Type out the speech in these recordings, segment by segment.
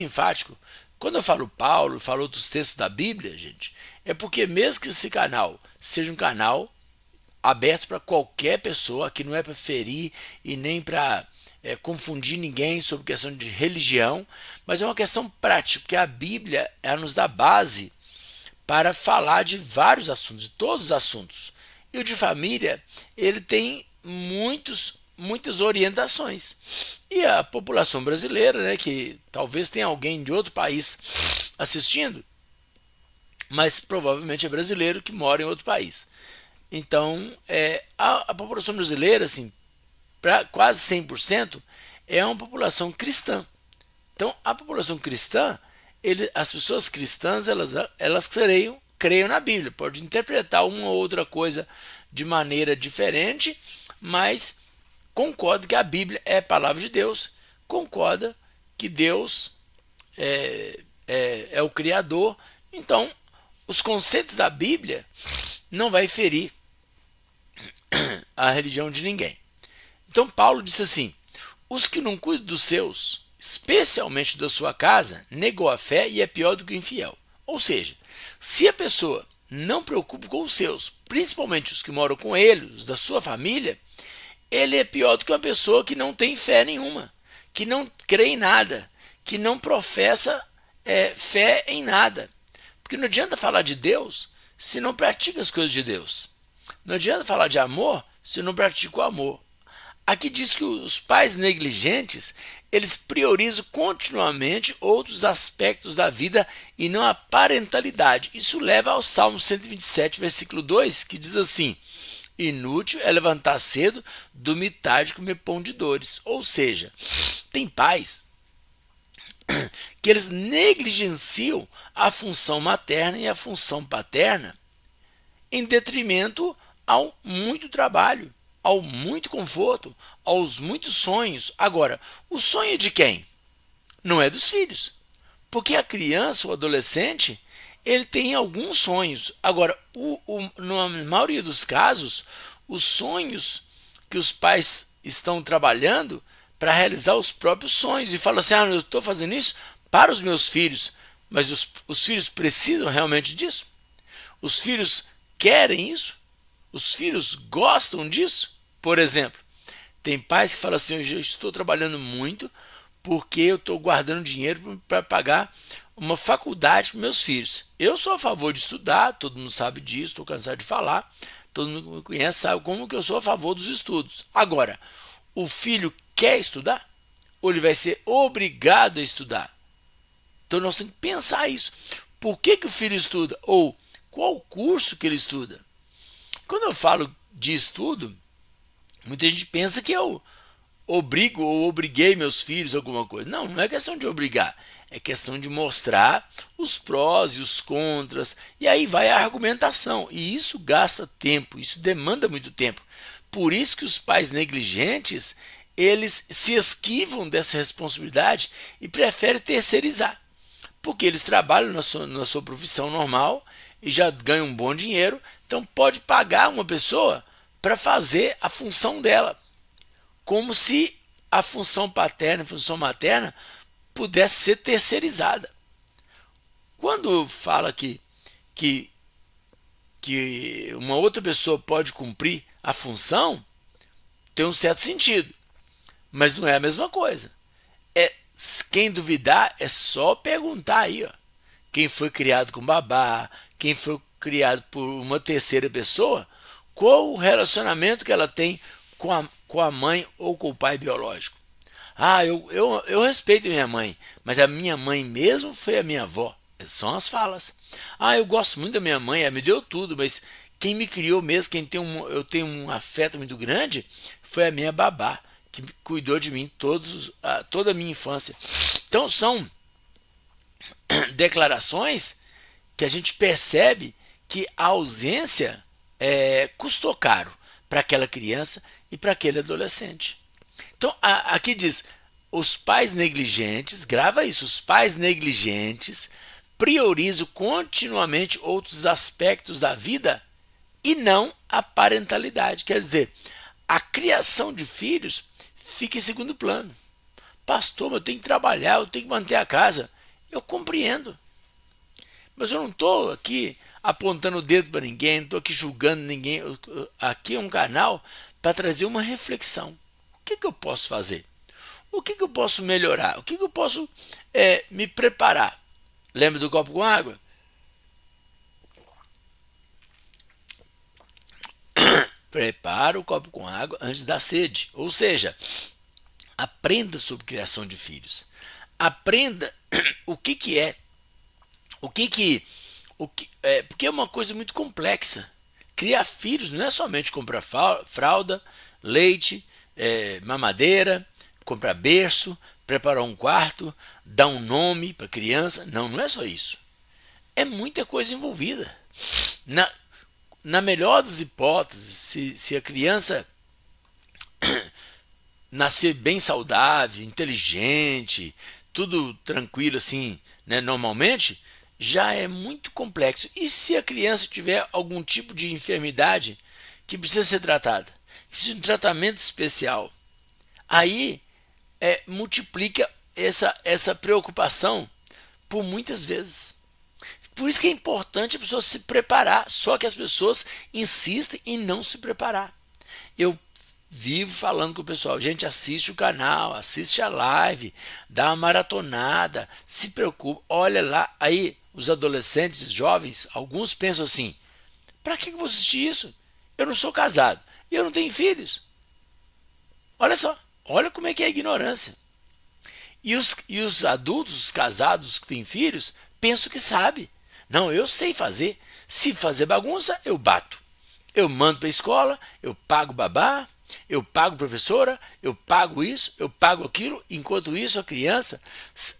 enfático. Quando eu falo Paulo, eu falo outros textos da Bíblia, gente, é porque mesmo que esse canal seja um canal aberto para qualquer pessoa, que não é para ferir e nem para confundir ninguém sobre questão de religião, mas é uma questão prática, porque a Bíblia ela nos dá base para falar de vários assuntos, de todos os assuntos. E o de família, ele tem muitas orientações. E a população brasileira, né, que talvez tenha alguém de outro país assistindo, mas provavelmente é brasileiro que mora em outro país. Então, a população brasileira, assim, para quase 100%, é uma população cristã. Então, a população cristã, as pessoas cristãs, elas creiam na Bíblia. Pode interpretar uma ou outra coisa de maneira diferente, mas concorda que a Bíblia é a palavra de Deus, concorda que Deus é o Criador. Então, os conceitos da Bíblia não vai ferir a religião de ninguém. Então, Paulo disse assim: os que não cuidam dos seus, especialmente da sua casa, negou a fé e é pior do que o infiel. Ou seja, se a pessoa não preocupa com os seus, principalmente os que moram com ele, os da sua família, ele é pior do que uma pessoa que não tem fé nenhuma, que não crê em nada, que não professa fé em nada. Porque não adianta falar de Deus se não pratica as coisas de Deus. Não adianta falar de amor se não pratica o amor. Aqui diz que os pais negligentes, eles priorizam continuamente outros aspectos da vida e não a parentalidade. Isso leva ao Salmo 127, versículo 2, que diz assim: inútil é levantar cedo, dormir tarde, comer pão de dores. Ou seja, tem pais que eles negligenciam a função materna e a função paterna em detrimento ao muito trabalho, ao muito conforto, aos muitos sonhos. Agora, o sonho é de quem? Não é dos filhos. Porque a criança ou adolescente, ele tem alguns sonhos. Agora, na maioria dos casos, os sonhos que os pais estão trabalhando para realizar os próprios sonhos. E falam assim: eu estou fazendo isso para os meus filhos. Mas os filhos precisam realmente disso? Os filhos querem isso? Os filhos gostam disso? Por exemplo, tem pais que falam assim: eu estou trabalhando muito porque eu estou guardando dinheiro para pagar uma faculdade para meus filhos. Eu sou a favor de estudar, todo mundo sabe disso, estou cansado de falar, todo mundo me conhece, sabe como que eu sou a favor dos estudos. Agora, o filho quer estudar? Ou ele vai ser obrigado a estudar? Então nós temos que pensar isso. Por que o filho estuda? Ou qual curso que ele estuda? Quando eu falo de estudo, muita gente pensa que eu obrigo ou obriguei meus filhos a alguma coisa. Não, não é questão de obrigar. É questão de mostrar os prós e os contras. E aí vai a argumentação. E isso gasta tempo, isso demanda muito tempo. Por isso que os pais negligentes, eles se esquivam dessa responsabilidade e preferem terceirizar. Porque eles trabalham na sua profissão normal e já ganham um bom dinheiro, então pode pagar uma pessoa para fazer a função dela, como se a função paterna e a função materna pudesse ser terceirizada. Quando fala que, que uma outra pessoa pode cumprir a função, tem um certo sentido, mas não é a mesma coisa. É, quem duvidar é só perguntar aí, ó. Quem foi criado com babá, quem foi criado por uma terceira pessoa, qual o relacionamento que ela tem com a mãe ou com o pai biológico. Eu respeito a minha mãe, mas a minha mãe mesmo foi a minha avó. São as falas. Eu gosto muito da minha mãe, ela me deu tudo, mas quem me criou mesmo, eu tenho um afeto muito grande, foi a minha babá, que cuidou de mim toda a minha infância. Então são declarações que a gente percebe que a ausência custou caro para aquela criança e para aquele adolescente. Então, aqui diz: os pais negligentes, grava isso, os pais negligentes priorizam continuamente outros aspectos da vida e não a parentalidade. Quer dizer, a criação de filhos fica em segundo plano. pastor, eu tenho que trabalhar, eu tenho que manter a casa. Eu compreendo. Mas eu não estou aqui apontando o dedo para ninguém, não estou aqui julgando ninguém. Aqui é um canal para trazer uma reflexão. O que eu posso fazer? O que eu posso melhorar? O que eu posso me preparar? Lembra do copo com água? Prepara o copo com água antes da sede. Ou seja, aprenda sobre criação de filhos. Aprenda o que é. Porque é uma coisa muito complexa. Criar filhos não é somente comprar fralda, leite, mamadeira, comprar berço, preparar um quarto, dar um nome para a criança. Não, não é só isso. É muita coisa envolvida. Na melhor das hipóteses, se a criança nascer bem saudável, inteligente, tudo tranquilo assim, né, normalmente, já é muito complexo. E se a criança tiver algum tipo de enfermidade que precisa ser tratada, precisa de um tratamento especial, aí multiplica essa preocupação por muitas vezes. Por isso que é importante a pessoa se preparar, só que as pessoas insistem em não se preparar. Eu vivo falando com o pessoal, gente, assiste o canal, assiste a live, dá uma maratonada, se preocupa, olha lá. Aí os adolescentes, jovens, alguns pensam assim, para que eu vou assistir isso? Eu não sou casado, eu não tenho filhos. Olha só, olha como é que é a ignorância. E os adultos, os casados que têm filhos, pensam que sabem. Não, eu sei fazer. Se fazer bagunça, eu bato. Eu mando para a escola, eu pago babá, eu pago professora, eu pago isso, eu pago aquilo. Enquanto isso, a criança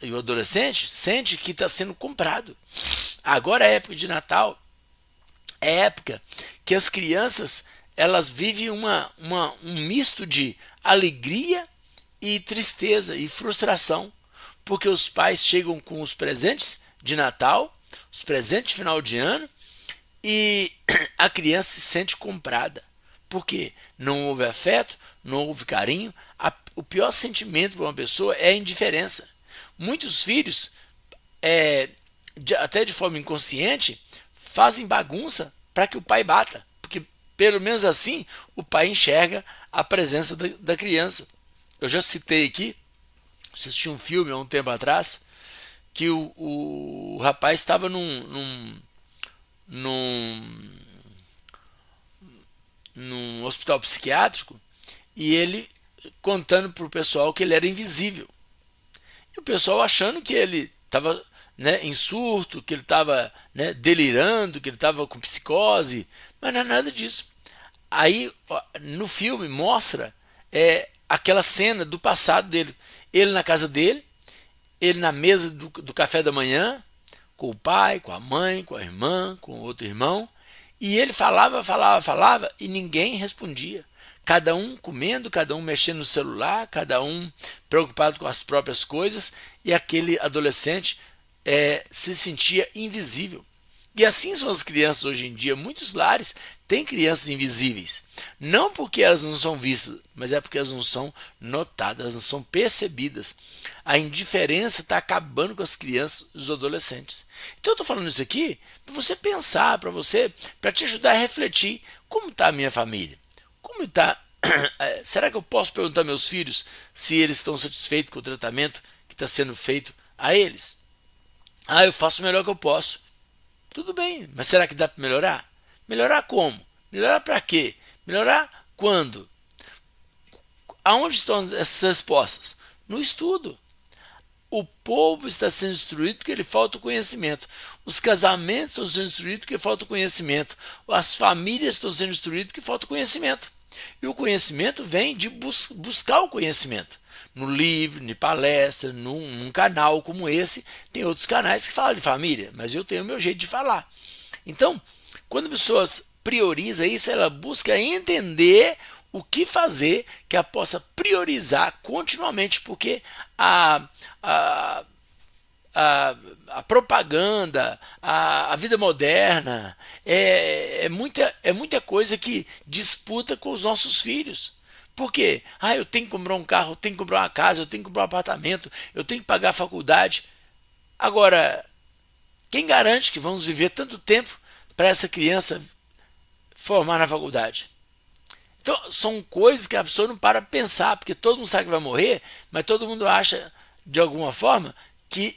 e o adolescente sente que está sendo comprado. Agora é época de Natal, é época que as crianças elas vivem um misto de alegria e tristeza e frustração, porque os pais chegam com os presentes de Natal, os presentes de final de ano, e a criança se sente comprada. Por quê? Não houve afeto, não houve carinho. O pior sentimento para uma pessoa é a indiferença. Muitos filhos, até de forma inconsciente, fazem bagunça para que o pai bata, porque pelo menos assim o pai enxerga a presença da criança. Eu já citei aqui, assisti um filme há um tempo atrás, que o rapaz estava num hospital psiquiátrico e ele contando para o pessoal que ele era invisível. E o pessoal achando que ele estava em surto, que ele estava delirando, que ele estava com psicose, mas não é nada disso. Aí no filme mostra aquela cena do passado dele, ele na casa dele, ele na mesa do café da manhã, com o pai, com a mãe, com a irmã, com o outro irmão, e ele falava e ninguém respondia. Cada um comendo, cada um mexendo no celular, cada um preocupado com as próprias coisas, e aquele adolescente se sentia invisível. E assim são as crianças hoje em dia. Muitos lares têm crianças invisíveis. Não porque elas não são vistas, mas é porque elas não são notadas, elas não são percebidas. A indiferença está acabando com as crianças e os adolescentes. Então eu estou falando isso aqui para você pensar, para te ajudar a refletir. Como está a minha família? Como está? Será que eu posso perguntar aos meus filhos se eles estão satisfeitos com o tratamento que está sendo feito a eles? Eu faço o melhor que eu posso. Tudo bem, mas será que dá para melhorar? Melhorar como? Melhorar para quê? Melhorar quando? Aonde estão essas respostas? No estudo. O povo está sendo instruído porque lhe falta conhecimento. Os casamentos estão sendo instruídos porque falta conhecimento. As famílias estão sendo instruídas porque falta conhecimento. E o conhecimento vem de buscar o conhecimento. No livro, em palestra, num canal como esse, tem outros canais que falam de família, mas eu tenho o meu jeito de falar. Então, quando a pessoa prioriza isso, ela busca entender o que fazer que ela possa priorizar continuamente, porque a propaganda, a vida moderna é muita coisa que disputa com os nossos filhos. Por quê? Ah, eu tenho que comprar um carro, eu tenho que comprar uma casa, eu tenho que comprar um apartamento, eu tenho que pagar a faculdade. Agora, quem garante que vamos viver tanto tempo para essa criança formar na faculdade? Então, são coisas que a pessoa não para pensar, porque todo mundo sabe que vai morrer, mas todo mundo acha, de alguma forma, que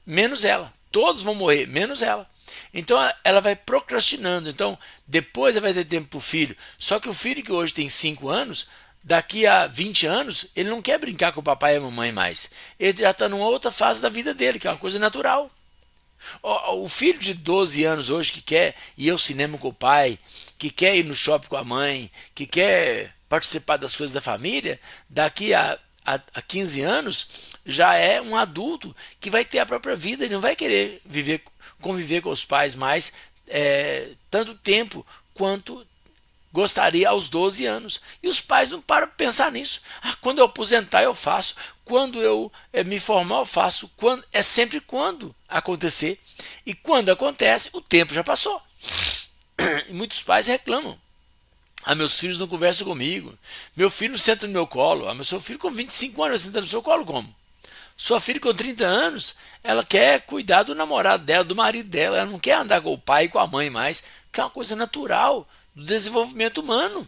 menos ela. Todos vão morrer, menos ela. Então, ela vai procrastinando. Então, depois ela vai ter tempo para o filho. Só que o filho que hoje tem 5 anos, daqui a 20 anos, ele não quer brincar com o papai e a mamãe mais. Ele já está numa outra fase da vida dele, que é uma coisa natural. O filho de 12 anos hoje que quer ir ao cinema com o pai, que quer ir no shopping com a mãe, que quer participar das coisas da família, daqui a 15 anos já é um adulto que vai ter a própria vida e não vai querer conviver com os pais mais tanto tempo quanto gostaria aos 12 anos. E os pais não param para pensar nisso. Ah, quando eu aposentar eu faço, quando eu me formar eu faço, é sempre quando acontecer. E quando acontece, o tempo já passou. E muitos pais reclamam. Ah, meus filhos não conversam comigo. Meu filho não senta no meu colo. Ah, meu seu filho com 25 anos vai sentar no seu colo como? Sua filha com 30 anos, ela quer cuidar do namorado dela, do marido dela. Ela não quer andar com o pai e com a mãe mais, que é uma coisa natural do desenvolvimento humano.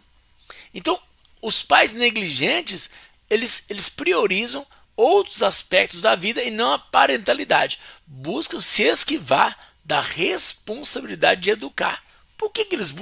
Então, os pais negligentes, eles priorizam outros aspectos da vida e não a parentalidade. Buscam se esquivar da responsabilidade de educar. Por que eles buscam